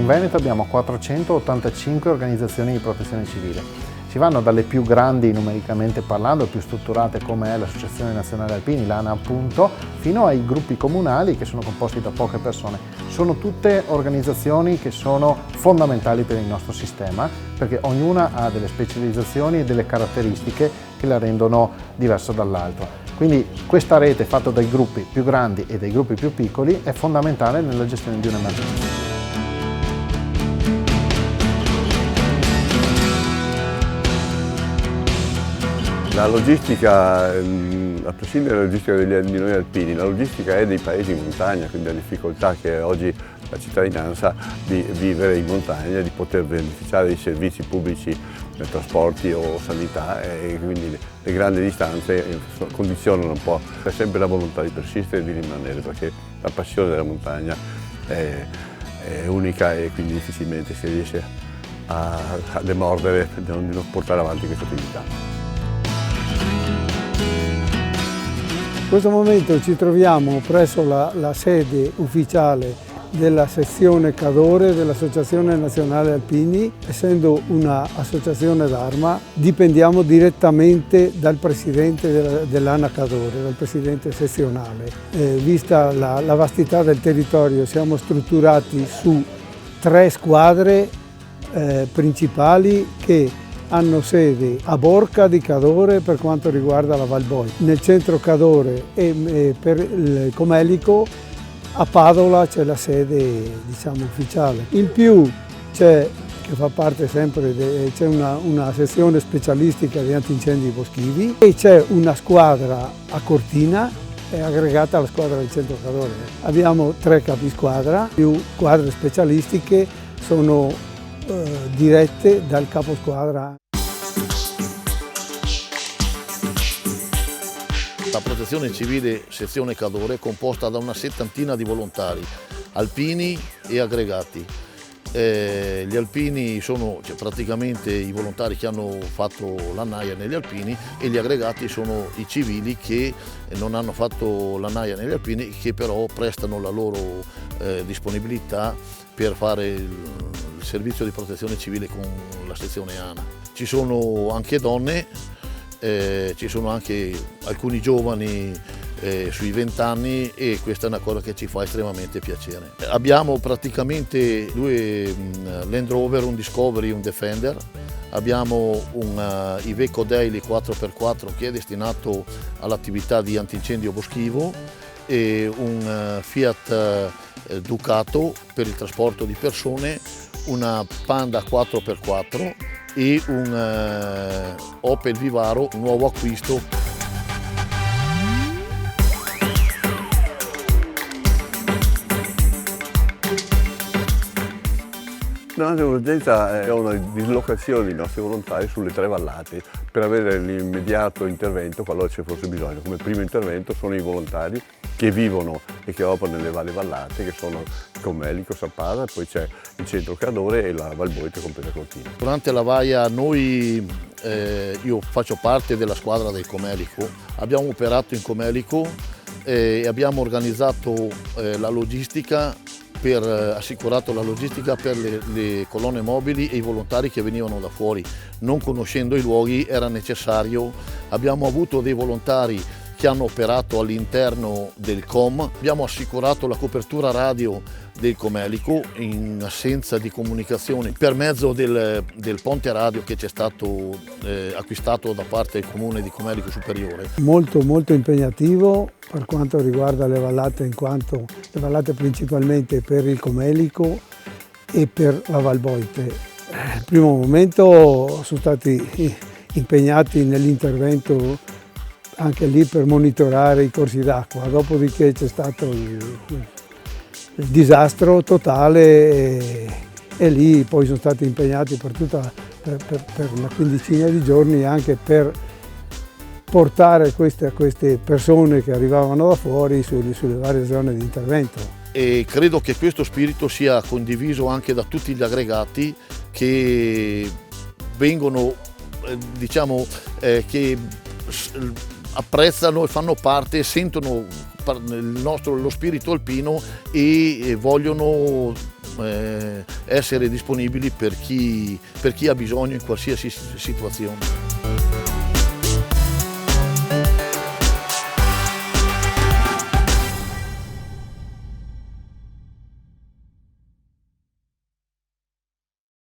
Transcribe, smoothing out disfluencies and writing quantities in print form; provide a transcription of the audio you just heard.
Veneto abbiamo 485 organizzazioni di protezione civile. Si vanno dalle più grandi numericamente parlando, più strutturate come è l'Associazione Nazionale Alpini, l'ANA appunto, fino ai gruppi comunali che sono composti da poche persone. Sono tutte organizzazioni che sono fondamentali per il nostro sistema perché ognuna ha delle specializzazioni e delle caratteristiche che la rendono diversa dall'altro. Quindi questa rete fatta dai gruppi più grandi e dai gruppi più piccoli è fondamentale nella gestione di un'emergenza. La logistica, a prescindere dalla logistica di noi alpini, la logistica è dei paesi in montagna, quindi la difficoltà che oggi la cittadinanza di vivere in montagna, di poter beneficiare dei servizi pubblici, trasporti o sanità, e quindi le grandi distanze condizionano un po'. C'è sempre la volontà di persistere e di rimanere, perché la passione della montagna è unica e quindi difficilmente si riesce a demordere, di non portare avanti questa attività. In questo momento ci troviamo presso la sede ufficiale della sezione Cadore dell'Associazione Nazionale Alpini. Essendo un'associazione d'Arma, dipendiamo direttamente dal presidente dell'ANA Cadore, dal presidente sezionale. Vista la vastità del territorio, siamo strutturati su 3 squadre principali che hanno sede a Borca di Cadore per quanto riguarda la Val Boita, nel centro Cadore e per il Comelico a Padola c'è la sede ufficiale. In più c'è, che fa parte sempre, c'è una sezione specialistica di antincendi boschivi e c'è una squadra a Cortina è aggregata alla squadra del centro Cadore. Abbiamo 3 capisquadra, più squadre specialistiche sono dirette dal caposquadra. La Protezione Civile sezione Cadore è composta da una 70ina di volontari, alpini e aggregati. Gli alpini sono praticamente i volontari che hanno fatto la naia negli alpini e gli aggregati sono i civili che non hanno fatto la naia negli alpini, che però prestano la loro disponibilità per fare il servizio di protezione civile con la sezione ANA. Ci sono anche donne, ci sono anche alcuni giovani sui 20 anni e questa è una cosa che ci fa estremamente piacere. Abbiamo praticamente 2 Land Rover, un Discovery e un Defender. Abbiamo un Iveco Daily 4x4 che è destinato all'attività di antincendio boschivo e un Fiat Ducato per il trasporto di persone, una Panda 4x4 e un Opel Vivaro, un nuovo acquisto. L'emergenza è una dislocazione dei nostri volontari sulle 3 vallate per avere l'immediato intervento qualora ci fosse bisogno. Come primo intervento sono i volontari che vivono e che operano nelle varie vallate, che sono Comelico, Sappada, poi c'è il centro Cadore e la Val Boita con Cortina. Durante la vaia io faccio parte della squadra del Comelico, abbiamo operato in Comelico e abbiamo organizzato la logistica, assicurato la logistica per le colonne mobili e i volontari che venivano da fuori. Non conoscendo i luoghi era necessario, abbiamo avuto dei volontari che hanno operato all'interno del COM, abbiamo assicurato la copertura radio del Comelico in assenza di comunicazione per mezzo del ponte radio che c'è stato acquistato da parte del comune di Comelico Superiore. Molto impegnativo per quanto riguarda le vallate, in quanto le vallate principalmente per il Comelico e per la Val Boita. Nel primo momento sono stati impegnati nell'intervento anche lì per monitorare i corsi d'acqua, dopodiché c'è stato il disastro totale e lì poi sono stati impegnati per una quindicina di giorni anche per portare queste persone che arrivavano da fuori sulle varie zone di intervento. E credo che questo spirito sia condiviso anche da tutti gli aggregati che vengono, che apprezzano e fanno parte, sentono lo spirito alpino e vogliono essere disponibili per chi ha bisogno in qualsiasi situazione.